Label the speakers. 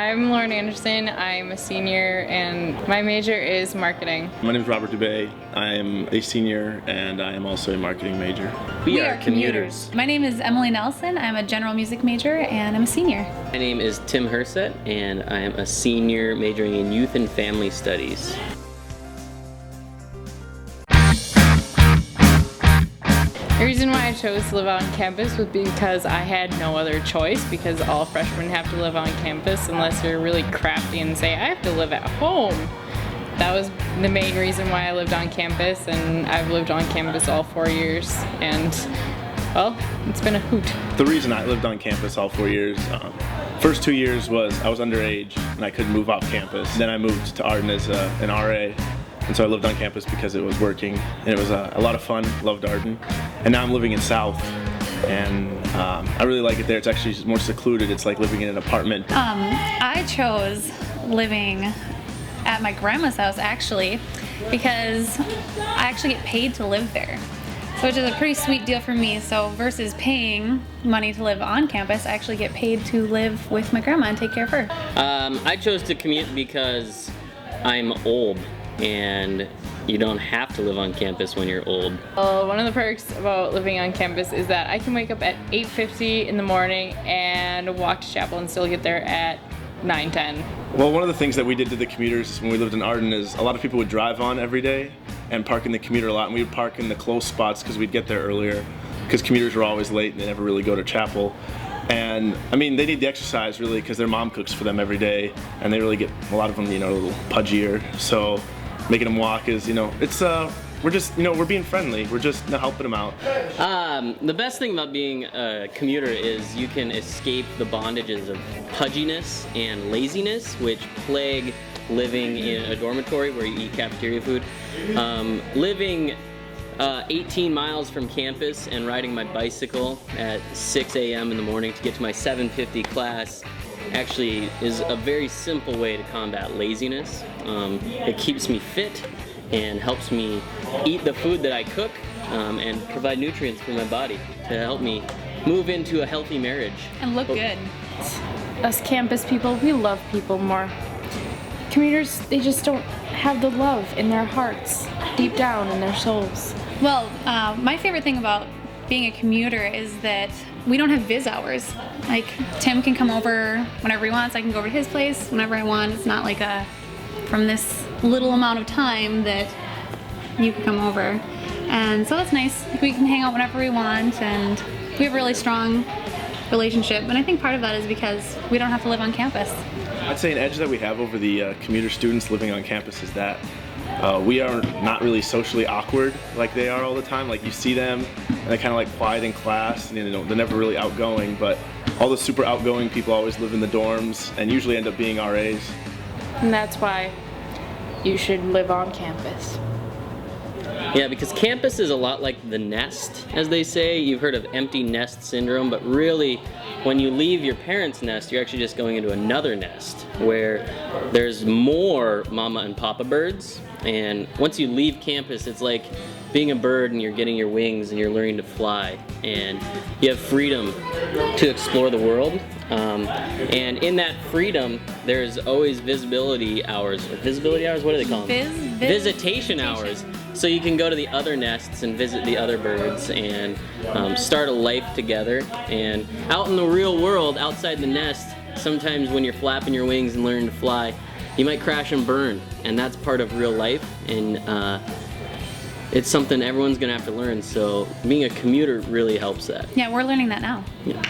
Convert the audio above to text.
Speaker 1: I'm Lauren Anderson. I'm a senior and my major is marketing.
Speaker 2: My name is Robert Dubay. I am a senior and I am also a marketing major.
Speaker 3: We are commuters.
Speaker 4: My name is Emily Nelson. I'm a general music major and I'm a senior.
Speaker 3: My name is Tim Hersett and I am a senior majoring in youth and family studies.
Speaker 1: The reason why I chose to live on campus was because I had no other choice, because all freshmen have to live on campus unless you're really crafty and say, I have to live at home. That was the main reason why I lived on campus, and I've lived on campus all 4 years, and well, it's been a hoot.
Speaker 2: The reason I lived on campus all 4 years, first 2 years was I was underage and I couldn't move off campus. Then I moved to Arden as an RA. And so I lived on campus because it was working, and it was a lot of fun. Loved Arden, and now I'm living in South, and I really like it there. It's actually more secluded. It's like living in an apartment.
Speaker 4: I chose living at my grandma's house actually because I actually get paid to live there, so which is a pretty sweet deal for me. So versus paying money to live on campus, I actually get paid to live with my grandma and take care of her.
Speaker 3: I chose to commute because I'm old. And you don't have to live on campus when you're old.
Speaker 1: Well, one of the perks about living on campus is that I can wake up at 8:50 in the morning and walk to chapel and still get there at 9:10.
Speaker 2: Well, one of the things that we did to the commuters when we lived in Arden is a lot of people would drive on every day and park in the commuter lot, and we would park in the close spots because we'd get there earlier, because commuters were always late and they never really go to chapel. And I mean, they need the exercise really because their mom cooks for them every day, and they really get, a lot of them, a little pudgier. So making them walk is, it's, we're just, we're being friendly. We're just helping them out.
Speaker 3: The best thing about being a commuter is you can escape the bondages of pudginess and laziness, which plague living in a dormitory where you eat cafeteria food. Living 18 miles from campus and riding my bicycle at 6 a.m. in the morning to get to my 7:50 class actually is a very simple way to combat laziness. It keeps me fit and helps me eat the food that I cook and provide nutrients for my body to help me move into a healthy marriage.
Speaker 4: And look good.
Speaker 1: Us campus people, we love people more. Commuters, they just don't have the love in their hearts, deep down in their souls.
Speaker 4: Well, my favorite thing about being a commuter is that we don't have viz hours. Like, Tim can come over whenever he wants. I can go over to his place whenever I want. It's not like from this little amount of time that you can come over. And so that's nice. We can hang out whenever we want, and we have a really strong relationship. And I think part of that is because we don't have to live on campus.
Speaker 2: I'd say an edge that we have over the commuter students living on campus is that we are not really socially awkward like they are all the time. Like, you see them and they're kind of like quiet in class, and they're never really outgoing, but all the super outgoing people always live in the dorms and usually end up being RAs.
Speaker 1: And that's why you should live on campus.
Speaker 3: Yeah, because campus is a lot like the nest, as they say. You've heard of empty nest syndrome, but really, when you leave your parents' nest, you're actually just going into another nest where there's more mama and papa birds. And once you leave campus, it's like being a bird and you're getting your wings and you're learning to fly. And you have freedom to explore the world. And in that freedom, there's always visibility hours. Or visibility hours? What do they call them? Visitation hours. So you can go to the other nests and visit the other birds and start a life together. And out in the real world, outside the nest, sometimes when you're flapping your wings and learning to fly, you might crash and burn. And that's part of real life. And it's something everyone's gonna have to learn. So being a commuter really helps that.
Speaker 4: Yeah, we're learning that now.
Speaker 3: Yeah.